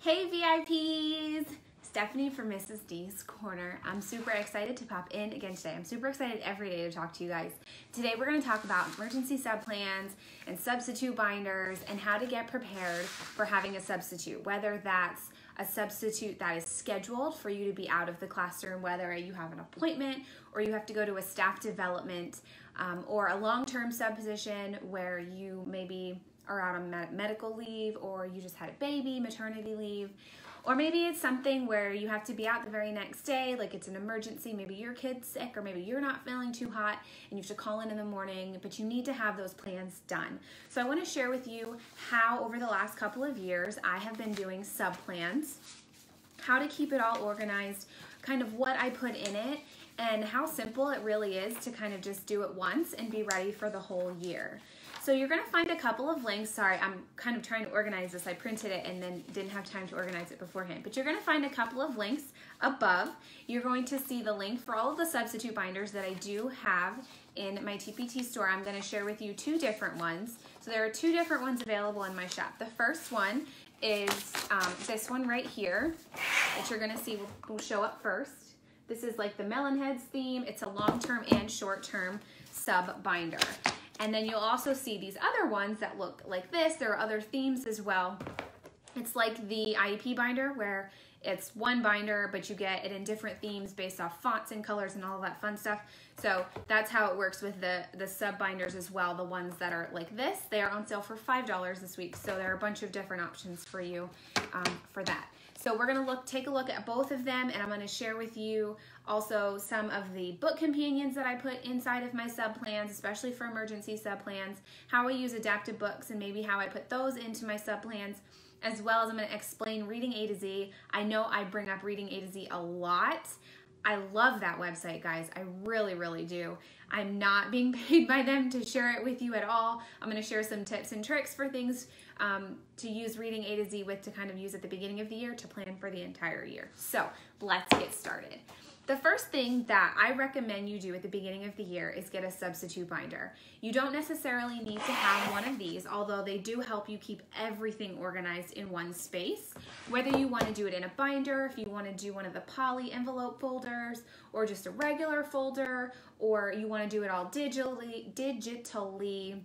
Hey VIPs! Stephanie from Mrs. D's Corner. I'm super excited to pop in again today. I'm super excited every day to talk to you guys. Today we're going to talk about emergency subplans and substitute binders and how to get prepared for having a substitute, whether that's a substitute that is scheduled for you to be out of the classroom, whether you have an appointment or you have to go to a staff development, or a long-term sub position where you maybe are out on medical leave, or you just had a baby, maternity leave, or maybe it's something where you have to be out the very next day, like it's an emergency, maybe your kid's sick, or maybe you're not feeling too hot and you have to call in the morning, but you need to have those plans done. So I want to share with you how over the last couple of years I have been doing sub plans, how to keep it all organized, kind of what I put in it, and how simple it really is to kind of just do it once and be ready for the whole year. So you're going to find a couple of links. Sorry, I'm kind of trying to organize this. I printed it and then didn't have time to organize it beforehand. But you're going to find a couple of links above. You're going to see the link for all of the substitute binders that I do have in my TPT store. I'm going to share with you two different ones. So there are two different ones available in my shop. The first one is this one right here, that you're going to see will show up first. This is like the Melon Heads theme. It's a long-term and short-term sub binder. And then you'll also see these other ones that look like this. There are other themes as well. It's like the IEP binder where it's one binder, but you get it in different themes based off fonts and colors and all of that fun stuff. So that's how it works with the sub binders as well. The ones that are like this, they are on sale for $5 this week. So there are a bunch of different options for you for that. So we're gonna take a look at both of them, and I'm gonna share with you also some of the book companions that I put inside of my sub plans, especially for emergency sub plans, how I use adapted books and maybe how I put those into my sub plans, as well as I'm gonna explain Reading A to Z. I know I bring up Reading A to Z a lot. I love that website, guys. I really, really do. I'm not being paid by them to share it with you at all. I'm going to share some tips and tricks for things to use Reading A to Z with, to kind of use at the beginning of the year to plan for the entire year. So let's get started. The first thing that I recommend you do at the beginning of the year is get a substitute binder. You don't necessarily need to have one of these, although they do help you keep everything organized in one space. Whether you want to do it in a binder, if you want to do one of the poly envelope folders, or just a regular folder, or you want to do it all digitally,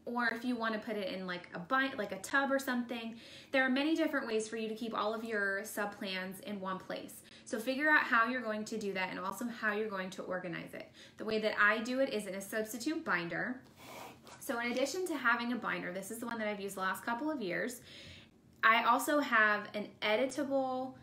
or if you want to put it in like a tub or something. There are many different ways for you to keep all of your sub plans in one place. So figure out how you're going to do that and also how you're going to organize it. The way that I do it is in a substitute binder. So in addition to having a binder, this is the one that I've used the last couple of years, I also have an editable.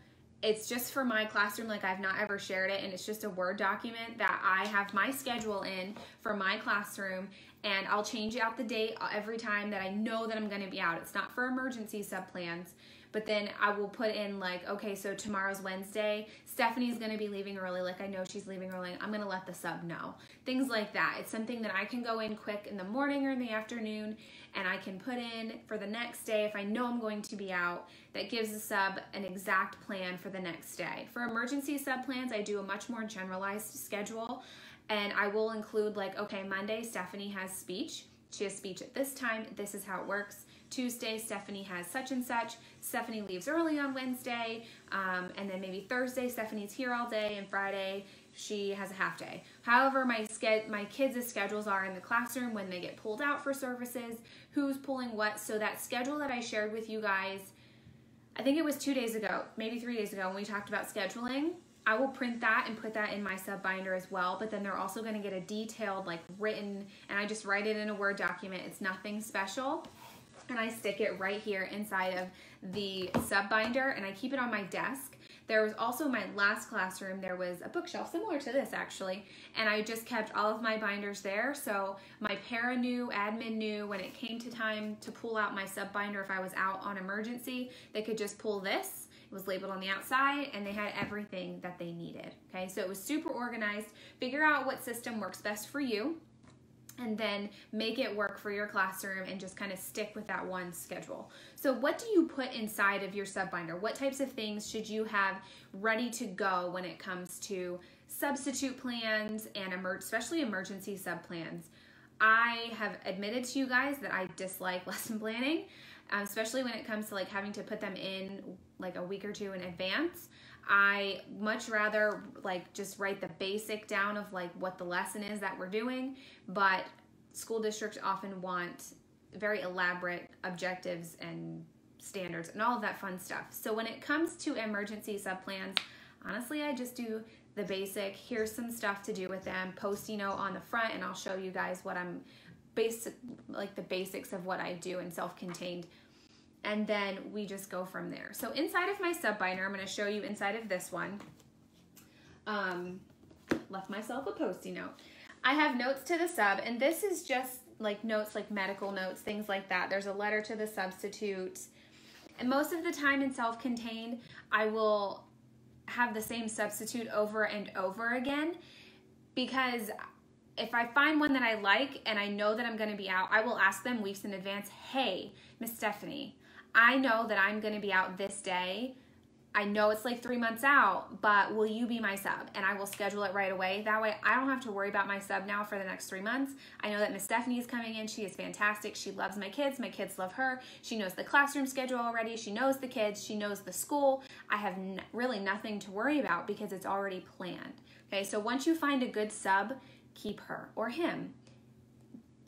It's just for my classroom, like I've not ever shared it, and it's just a Word document that I have my schedule in for my classroom, and I'll change out the date every time that I know that I'm gonna be out. It's not for emergency sub plans, but then I will put in like, okay, so tomorrow's Wednesday, Stephanie's gonna be leaving early, like I know she's leaving early, I'm gonna let the sub know. Things like that. It's something that I can go in quick in the morning or in the afternoon, and I can put in for the next day if I know I'm going to be out. That gives the sub an exact plan for the next day. For emergency sub plans, I do a much more generalized schedule, and I will include like, okay, Monday, Stephanie has speech. She has speech at this time. This is how it works. Tuesday, Stephanie has such and such. Stephanie leaves early on Wednesday, and then maybe Thursday, Stephanie's here all day, and Friday, she has a half day. However, my kids' schedules are in the classroom when they get pulled out for services, who's pulling what. So that schedule that I shared with you guys, I think it was 2 days ago, maybe 3 days ago, when we talked about scheduling, I will print that and put that in my sub binder as well, but then they're also going to get a detailed, like written, and I just write it in a Word document. It's nothing special, and I stick it right here inside of the sub binder, and I keep it on my desk. There was also my last classroom, there was a bookshelf similar to this actually, and I just kept all of my binders there. So my para knew, admin knew when it came to time to pull out my sub binder if I was out on emergency, they could just pull this. It was labeled on the outside, and they had everything that they needed. Okay, so it was super organized. Figure out what system works best for you, and then make it work for your classroom and just kind of stick with that one schedule. So what do you put inside of your sub binder? What types of things should you have ready to go when it comes to substitute plans and especially emergency sub plans? I have admitted to you guys that I dislike lesson planning. especially when it comes to like having to put them in like a week or two in advance. I much rather like just write the basic down of like what the lesson is that we're doing, but school districts often want very elaborate objectives and standards and all of that fun stuff. So when it comes to emergency subplans, honestly, I just do the basic. Here's some stuff to do with them. Post-it note on the front, and I'll show you guys what I'm like the basics of what I do in self-contained. And then we just go from there. So inside of my sub binder, I'm going to show you inside of this one. Left myself a post-it note. I have notes to the sub, and this is just like notes, like medical notes, things like that. There's a letter to the substitute. And most of the time in self-contained, I will have the same substitute over and over again, because if I find one that I like and I know that I'm going to be out, I will ask them weeks in advance, hey, Miss Stephanie, I know that I'm going to be out this day. I know it's like 3 months out, but will you be my sub? And I will schedule it right away. That way I don't have to worry about my sub now for the next 3 months. I know that Miss Stephanie is coming in. She is fantastic. She loves my kids. My kids love her. She knows the classroom schedule already. She knows the kids. She knows the school. I have really nothing to worry about because it's already planned. Okay, so once you find a good sub, keep her or him.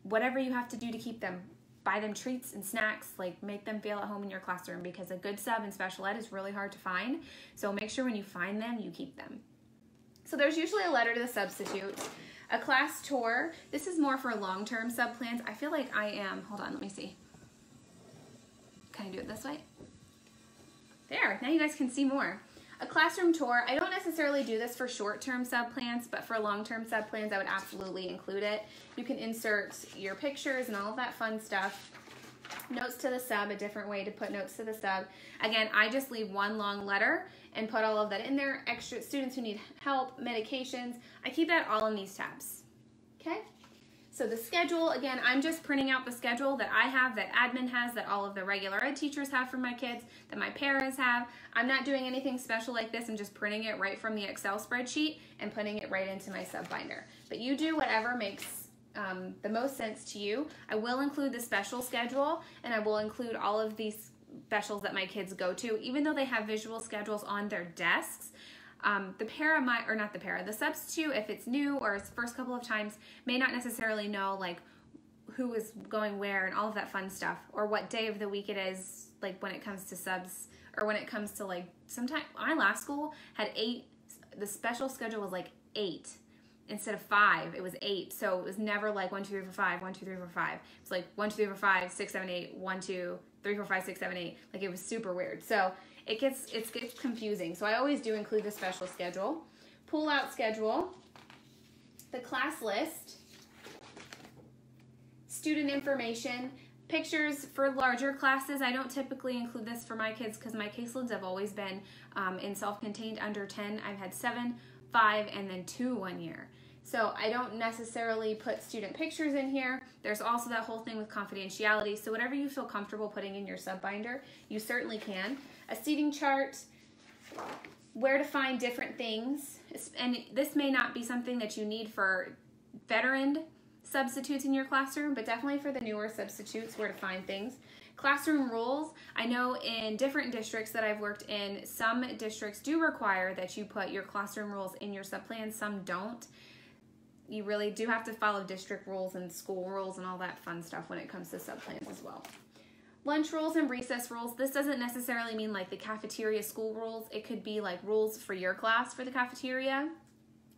Whatever you have to do to keep them. Buy them treats and snacks, like make them feel at home in your classroom, because a good sub in special ed is really hard to find. So make sure when you find them, you keep them. So there's usually a letter to the substitutes, a class tour. This is more for long-term sub plans. I feel like I am, hold on, let me see. Can I do it this way? There, now you guys can see more. A classroom tour. I don't necessarily do this for short-term sub-plans, but for long-term sub-plans, I would absolutely include it. You can insert your pictures and all of that fun stuff. Notes to the sub, a different way to put notes to the sub. Again, I just leave one long letter and put all of that in there. Extra students who need help, medications. I keep that all in these tabs. Okay? So the schedule, again, I'm just printing out the schedule that I have, that admin has, that all of the regular ed teachers have for my kids, that my paras have. I'm not doing anything special like this. I'm just printing it right from the Excel spreadsheet and putting it right into my sub binder. But you do whatever makes the most sense to you. I will include the special schedule, and I will include all of these specials that my kids go to, even though they have visual schedules on their desks. The substitute, if it's new or its first couple of times, may not necessarily know like who is going where and all of that fun stuff, or what day of the week it is, like when it comes to subs, or when it comes to like, sometimes my last school had 8, the special schedule was like 8 instead of 5, it was 8. So it was never like 1, 2, 3, 4, 5, 1, 2, 3, 4, 5. It's like 1, 2, 3, 4, 5, 6, 7, 8, 1, 2, 3, 4, 5, 6, 7, 8. Like it was super weird. So it gets confusing. So I always do include the special schedule, pull out schedule, the class list, student information, pictures for larger classes. I don't typically include this for my kids because my caseloads have always been in self-contained under 10. I've had 7, 5, and then 2 1 year. So I don't necessarily put student pictures in here. There's also that whole thing with confidentiality. So whatever you feel comfortable putting in your sub binder, you certainly can. A seating chart, where to find different things. And this may not be something that you need for veteran substitutes in your classroom, but definitely for the newer substitutes, where to find things. Classroom rules. I know in different districts that I've worked in, some districts do require that you put your classroom rules in your sub plan, some don't. You really do have to follow district rules and school rules and all that fun stuff when it comes to sub plans as well. Lunch rules and recess rules. This doesn't necessarily mean like the cafeteria school rules. It could be like rules for your class for the cafeteria.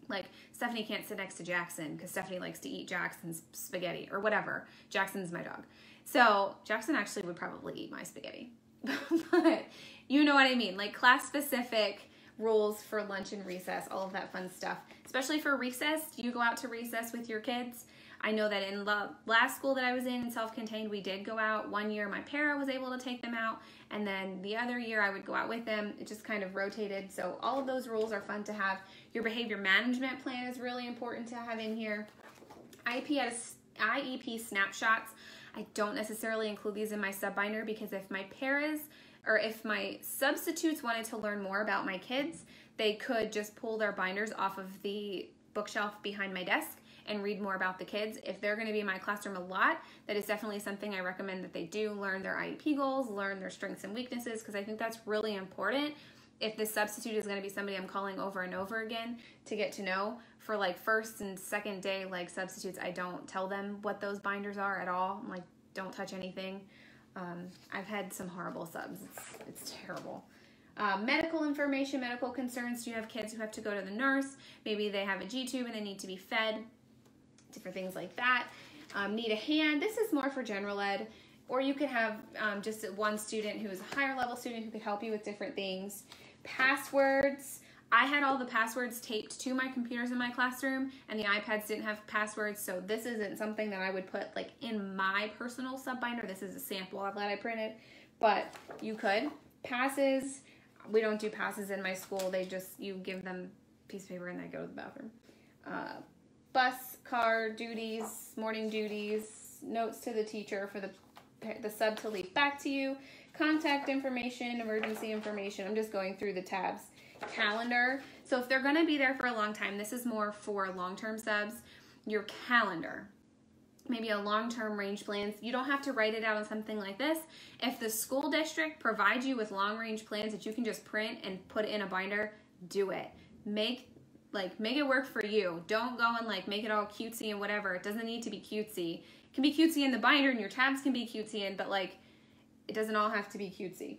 Like Stephanie can't sit next to Jackson because Stephanie likes to eat Jackson's spaghetti or whatever. Jackson's my dog. So Jackson actually would probably eat my spaghetti. But you know what I mean. Like class specific rules for lunch and recess, all of that fun stuff. Especially for recess, you go out to recess with your kids. I know that in the last school that I was in self-contained, we did go out. 1 year my para was able to take them out, and then the other year I would go out with them. It just kind of rotated. So all of those rules are fun to have. Your behavior management plan is really important to have in here. IEP snapshots. I don't necessarily include these in my sub binder because if my paras or if my substitutes wanted to learn more about my kids, they could just pull their binders off of the bookshelf behind my desk and read more about the kids. If they're going to be in my classroom a lot, that is definitely something I recommend that they do. Learn their IEP goals, learn their strengths and weaknesses, because I think that's really important. If the substitute is going to be somebody I'm calling over and over again to get to know, for like first and second day like substitutes, I don't tell them what those binders are at all. I'm like, don't touch anything. I've had some horrible subs. It's terrible. Medical information, medical concerns. Do you have kids who have to go to the nurse? Maybe they have a G-tube and they need to be fed. Different things like that. Need a hand. This is more for general ed. Or you could have just one student who is a higher level student who could help you with different things. Passwords. I had all the passwords taped to my computers in my classroom, and the iPads didn't have passwords, so this isn't something that I would put like in my personal sub binder. This is a sample that I printed, but you could. Passes. We don't do passes in my school. They just, you give them a piece of paper and they go to the bathroom. Bus, car, duties, morning duties, notes to the teacher for the sub to leave back to you, contact information, emergency information. I'm just going through the tabs. Calendar. So if they're going to be there for a long time, this is more for long-term subs. Your calendar. Maybe a long-term range plans. You don't have to write it out on something like this. If the school district provides you with long-range plans that you can just print and put in a binder, do it. Make it work for you. Don't go and like make it all cutesy and whatever. It doesn't need to be cutesy. It can be cutesy in the binder and your tabs can be cutesy in, but like it doesn't all have to be cutesy.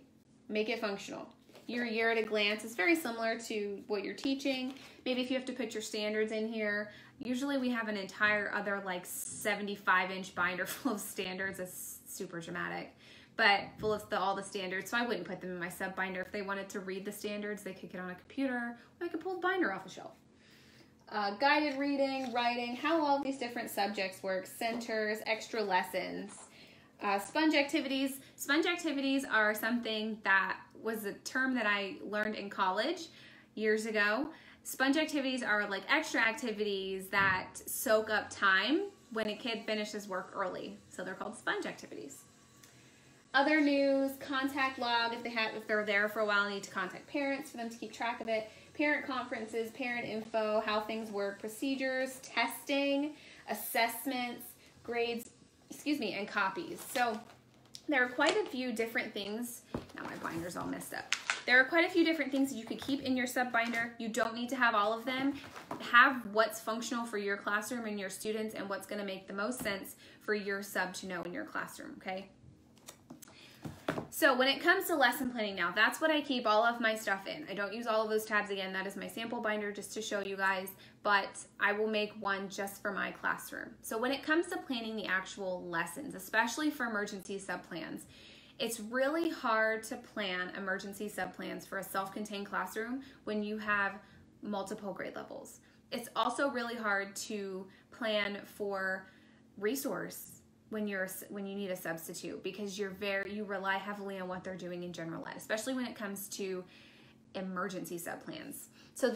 Make it functional. Your year at a glance is very similar to what you're teaching. Maybe if you have to put your standards in here. Usually we have an entire other like 75-inch binder full of standards. It's super dramatic, but full of all the standards. So I wouldn't put them in my sub binder. If they wanted to read the standards, they could get on a computer, or they could pull the binder off the shelf. Guided reading, writing, how all these different subjects work, centers, extra lessons. Sponge activities. Sponge activities are something that was a term that I learned in college years ago. Sponge activities are like extra activities that soak up time when a kid finishes work early. So they're called sponge activities. Other news, contact log. If they're there for a while, need to contact parents for them to keep track of it. Parent conferences, parent info, how things work, procedures, testing, assessments, grades, and copies. So there are quite a few different things. Now my binder's all messed up. There are quite a few different things that you could keep in your sub binder. You don't need to have all of them. Have what's functional for your classroom and your students and what's going to make the most sense for your sub to know in your classroom, okay? So when it comes to lesson planning now, that's what I keep all of my stuff in. I don't use all of those tabs again. That is my sample binder just to show you guys, but I will make one just for my classroom. So when it comes to planning the actual lessons, especially for emergency subplans, it's really hard to plan emergency subplans for a self-contained classroom when you have multiple grade levels. It's also really hard to plan for resource when you need a substitute, because you rely heavily on what they're doing in general ed, especially when it comes to emergency subplans. So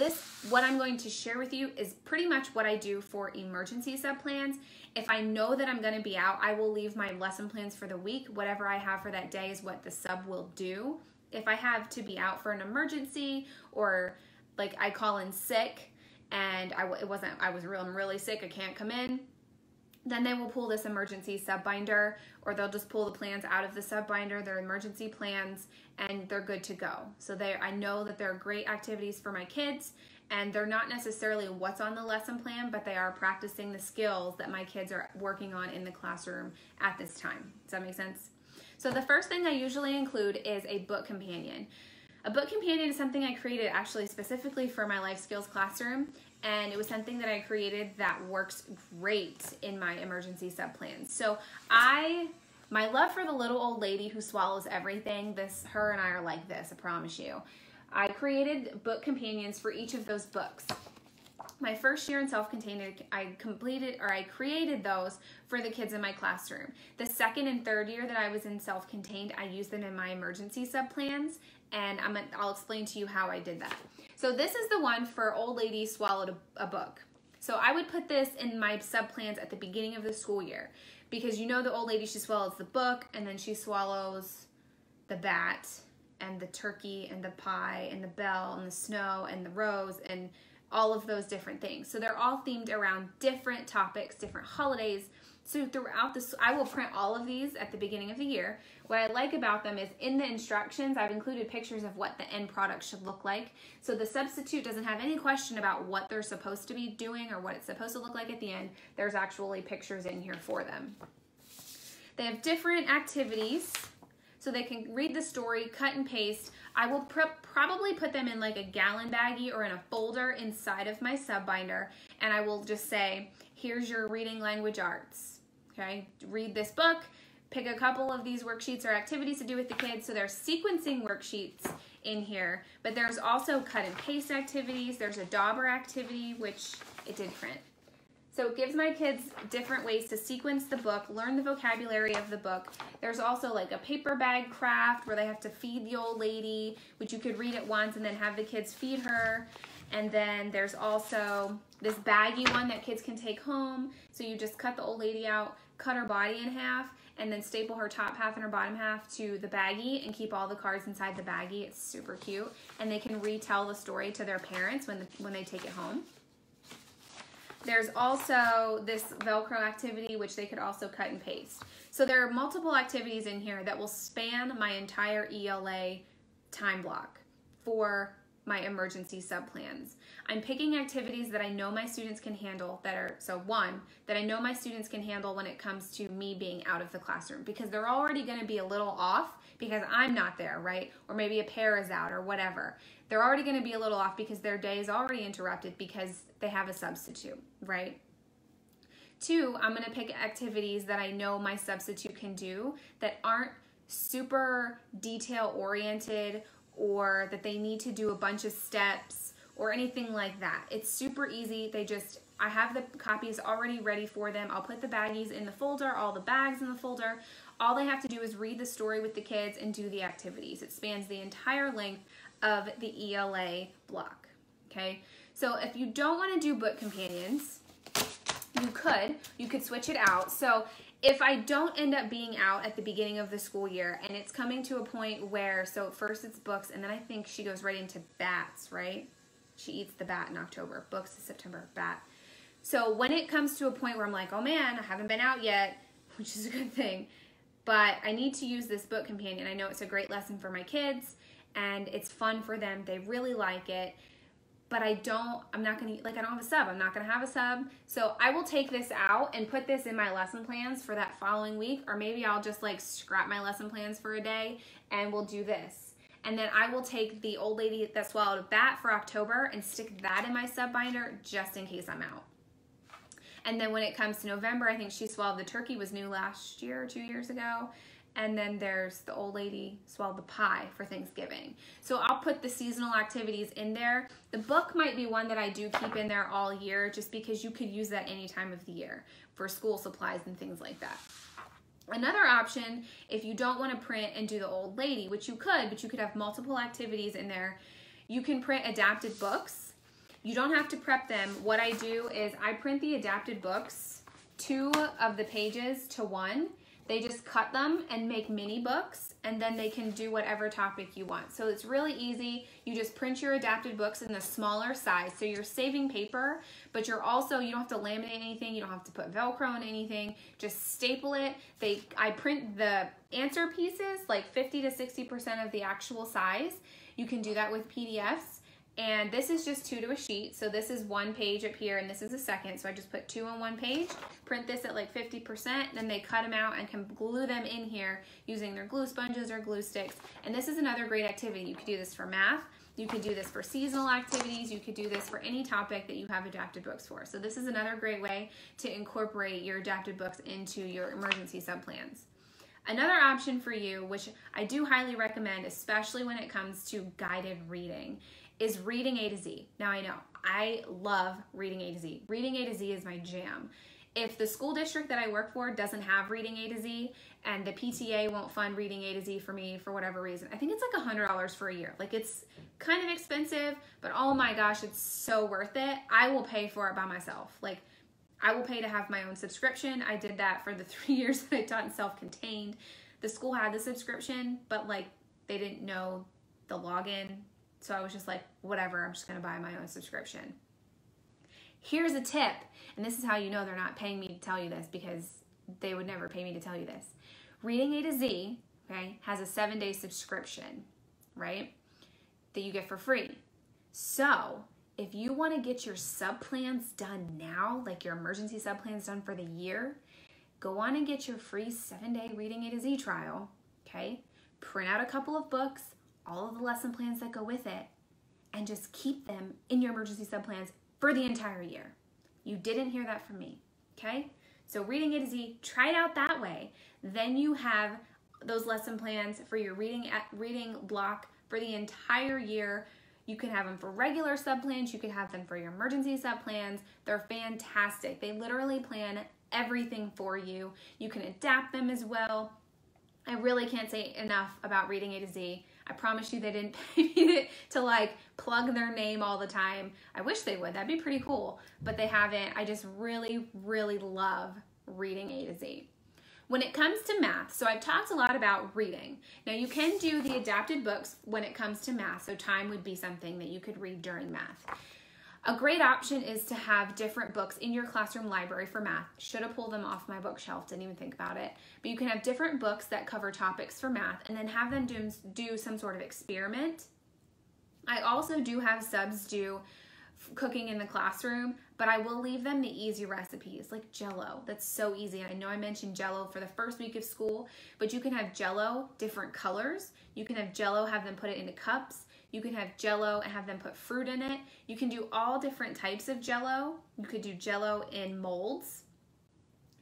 what I'm going to share with you is pretty much what I do for emergency subplans. If I know that I'm going to be out, I will leave my lesson plans for the week. Whatever I have for that day is what the sub will do. If I have to be out for an emergency, or like I call in sick and I'm really sick, I can't come in, then they will pull this emergency sub binder, or they'll just pull the plans out of the sub binder, their emergency plans, and they're good to go. So I know that they're great activities for my kids, and they're not necessarily what's on the lesson plan, but they are practicing the skills that my kids are working on in the classroom at this time. Does that make sense? So the first thing I usually include is a book companion. A book companion is something I created actually specifically for my life skills classroom, and it was something that I created that works great in my emergency subplans. So my love for the little old lady who swallows everything, her and I are like this, I promise you. I created book companions for each of those books. My first year in self-contained, I created those for the kids in my classroom. The second and third year that I was in self-contained, I used them in my emergency subplans, and I'll explain to you how I did that. So this is the one for old lady swallowed a book. So I would put this in my subplans at the beginning of the school year, because you know the old lady, she swallows the book, and then she swallows the bat and the turkey and the pie and the bell and the snow and the rose and all of those different things. So they're all themed around different topics, different holidays. So throughout this, I will print all of these at the beginning of the year. What I like about them is in the instructions, I've included pictures of what the end product should look like. So the substitute doesn't have any question about what they're supposed to be doing or what it's supposed to look like at the end. There's actually pictures in here for them. They have different activities, so they can read the story, cut and paste. I will probably put them in like a gallon baggie or in a folder inside of my sub binder, and I will just say, here's your reading language arts. Okay, read this book, pick a couple of these worksheets or activities to do with the kids. So there's sequencing worksheets in here, but there's also cut and paste activities. There's a dauber activity, which it did print. So it gives my kids different ways to sequence the book, learn the vocabulary of the book. There's also like a paper bag craft where they have to feed the old lady, which you could read it once and then have the kids feed her. And then there's also this baggy one that kids can take home. So you just cut the old lady out, cut her body in half, and then staple her top half and her bottom half to the baggie and keep all the cards inside the baggie. It's super cute. And they can retell the story to their parents when they take it home. There's also this Velcro activity, which they could also cut and paste. So there are multiple activities in here that will span my entire ELA time block for my emergency sub-plans. I'm picking activities that I know my students can handle that I know my students can handle when it comes to me being out of the classroom, because they're already gonna be a little off because I'm not there, right? Or maybe a pair is out or whatever. They're already gonna be a little off because their day is already interrupted because they have a substitute, right? 2, I'm gonna pick activities that I know my substitute can do that aren't super detail-oriented or that they need to do a bunch of steps or anything like that. It's super easy. I have the copies already ready for them. I'll put the baggies in the folder, all the bags in the folder. All they have to do is read the story with the kids and do the activities. It spans the entire length of the ELA block, okay? So if you don't want to do book companions, you could switch it out. So if I don't end up being out at the beginning of the school year and it's coming to a point where, so first it's books and then I think she goes right into bats, right? She eats the bat in October, books in September, bat. So when it comes to a point where I'm like, oh man, I haven't been out yet, which is a good thing, but I need to use this book companion. I know it's a great lesson for my kids and it's fun for them. They really like it. But I don't have a sub. I'm not gonna have a sub. So I will take this out and put this in my lesson plans for that following week, or maybe I'll just like scrap my lesson plans for a day and we'll do this. And then I will take the old lady that swallowed a bat for October and stick that in my sub binder just in case I'm out. And then when it comes to November, I think She Swallowed the Turkey was new last year or 2 years ago. And then there's the old lady swallowed the pie for Thanksgiving. So I'll put the seasonal activities in there. The book might be one that I do keep in there all year just because you could use that any time of the year for school supplies and things like that. Another option, if you don't want to print and do the old lady, which you could, but you could have multiple activities in there, you can print adapted books. You don't have to prep them. What I do is I print the adapted books, 2 of the pages to 1. They just cut them and make mini books, and then they can do whatever topic you want. So it's really easy. You just print your adapted books in the smaller size. So you're saving paper, but you don't have to laminate anything. You don't have to put Velcro on anything. Just staple it. I print the answer pieces, like 50 to 60% of the actual size. You can do that with PDFs. And this is just 2 to a sheet. So this is 1 page up here and this is a second. So I just put 2 on 1 page, print this at like 50%, then they cut them out and can glue them in here using their glue sponges or glue sticks. And this is another great activity. You could do this for math. You could do this for seasonal activities. You could do this for any topic that you have adapted books for. So this is another great way to incorporate your adapted books into your emergency sub-plans. Another option for you, which I do highly recommend, especially when it comes to guided reading, is reading A to Z. Now I know, I love reading A to Z. Reading A to Z is my jam. If the school district that I work for doesn't have reading A to Z and the PTA won't fund reading A to Z for me for whatever reason, I think it's like $100 for a year. Like it's kind of expensive, but oh my gosh, it's so worth it. I will pay for it by myself. Like I will pay to have my own subscription. I did that for the 3 years that I taught in self-contained. The school had the subscription, but like they didn't know the login. So I was just like, whatever, I'm just gonna buy my own subscription. Here's a tip, and this is how you know they're not paying me to tell you this, because they would never pay me to tell you this. Reading A to Z, okay, has a 7-day subscription, right, that you get for free. So if you want to get your sub-plans done now, like your emergency sub-plans done for the year, go on and get your free 7-day Reading A to Z trial, okay? Print out a couple of books, all of the lesson plans that go with it, and just keep them in your emergency sub-plans for the entire year. You didn't hear that from me, okay? So Reading A to Z, try it out that way. Then you have those lesson plans for your reading block for the entire year. You can have them for regular sub-plans. You can have them for your emergency sub-plans. They're fantastic. They literally plan everything for you. You can adapt them as well. I really can't say enough about Reading A to Z. I promise you they didn't pay me to like plug their name all the time. I wish they would. That'd be pretty cool, but they haven't. I just really, really love Reading A to Z. When it comes to math, so I've talked a lot about reading. Now you can do the adapted books when it comes to math, so time would be something that you could read during math. A great option is to have different books in your classroom library for math. Should have pulled them off my bookshelf, didn't even think about it. But you can have different books that cover topics for math and then have them do some sort of experiment. I also do have subs do cooking in the classroom, but I will leave them the easy recipes like Jell-O. That's so easy. I know I mentioned Jell-O for the first week of school, but you can have Jell-O different colors. You can have Jell-O, have them put it into cups. You can have Jell-O and have them put fruit in it. You can do all different types of Jell-O. You could do Jell-O in molds.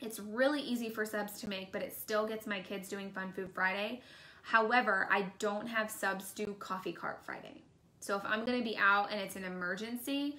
It's really easy for subs to make, but it still gets my kids doing Fun Food Friday. However, I don't have subs do Coffee Cart Friday. So if I'm gonna be out and it's an emergency,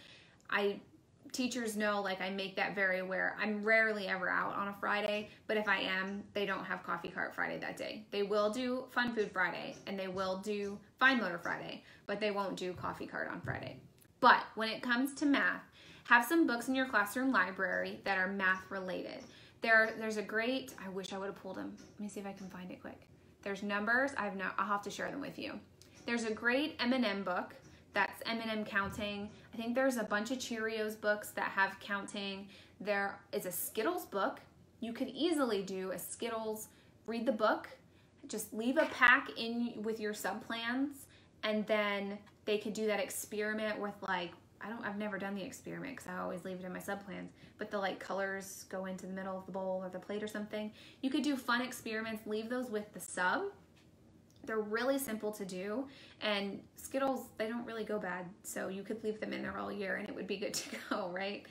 teachers know, like, I make that very aware. I'm rarely ever out on a Friday, but if I am, they don't have Coffee Cart Friday that day. They will do Fun Food Friday and they will do Fine Motor Friday, but they won't do Coffee Cart on Friday. But when it comes to math, have some books in your classroom library that are math related. There's a great, I wish I would have pulled them. Let me see if I can find it quick. There's numbers, I'll have to share them with you. There's a great M&M book. That's M&M counting. I think there's a bunch of Cheerios books that have counting. There is a Skittles book. You could easily do a Skittles, read the book, just leave a pack in with your sub-plans, and then they could do that experiment with, like, I've never done the experiment because I always leave it in my sub-plans, but the, like, colors go into the middle of the bowl or the plate or something. You could do fun experiments, leave those with the sub. They're really simple to do, and Skittles, they don't really go bad, so you could leave them in there all year and it would be good to go, right?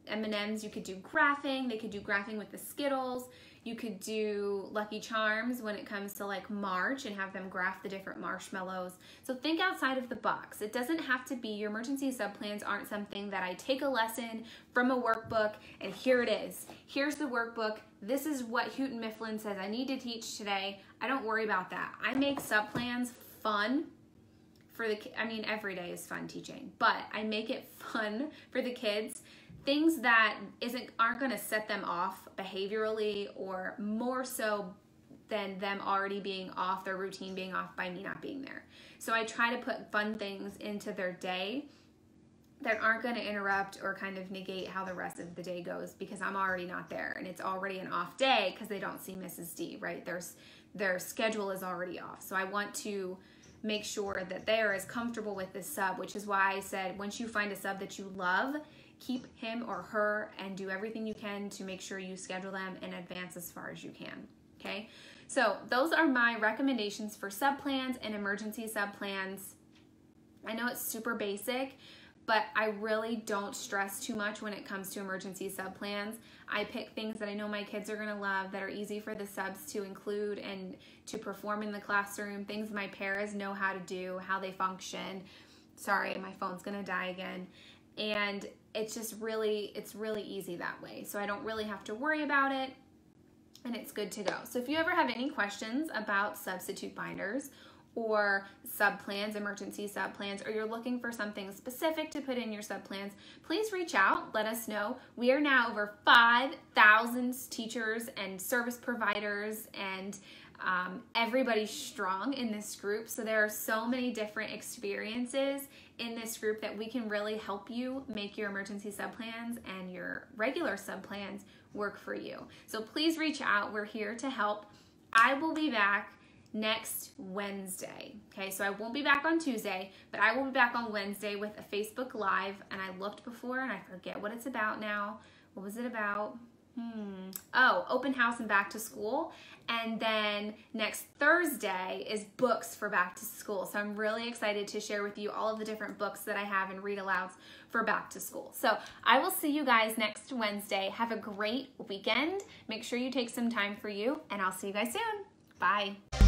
M&Ms, you could do graphing. They could do graphing with the Skittles. You could do Lucky Charms when it comes to, like, March and have them graph the different marshmallows. So think outside of the box. It doesn't have to be, your emergency sub-plans aren't something that I take a lesson from a workbook and here it is. Here's the workbook. This is what Houghton Mifflin says I need to teach today. I don't worry about that. I make sub-plans fun for the, I mean, every day is fun teaching, but I make it fun for the kids. Things that aren't going to set them off behaviorally, or more so than them already being off, their routine being off by me not being there. So I try to put fun things into their day that aren't going to interrupt or kind of negate how the rest of the day goes, because I'm already not there and it's already an off day because they don't see Mrs. D, right? Their schedule is already off. So I want to make sure that they are as comfortable with this sub, which is why I said once you find a sub that you love, keep him or her and do everything you can to make sure you schedule them in advance as far as you can, okay? So those are my recommendations for sub-plans and emergency sub-plans. I know it's super basic, but I really don't stress too much when it comes to emergency sub-plans. I pick things that I know my kids are gonna love, that are easy for the subs to include and to perform in the classroom, things my paras know how to do, how they function. Sorry, my phone's gonna die again. And it's really easy that way. So I don't really have to worry about it, and it's good to go. So if you ever have any questions about substitute binders or sub-plans, emergency sub-plans, or you're looking for something specific to put in your sub-plans, please reach out, let us know. We are now over 5,000 teachers and service providers and Everybody's strong in this group, so there are so many different experiences in this group that we can really help you make your emergency subplans and your regular subplans work for you. So please reach out. We're here to help. I will be back next Wednesday. Okay, so I won't be back on Tuesday, but I will be back on Wednesday with a Facebook Live. And I looked before and I forget what it's about now. What was it about? Oh, open house and back to school. And then next Thursday is books for back to school. So I'm really excited to share with you all of the different books that I have and read alouds for back to school. So I will see you guys next Wednesday. Have a great weekend. Make sure you take some time for you, and I'll see you guys soon. Bye.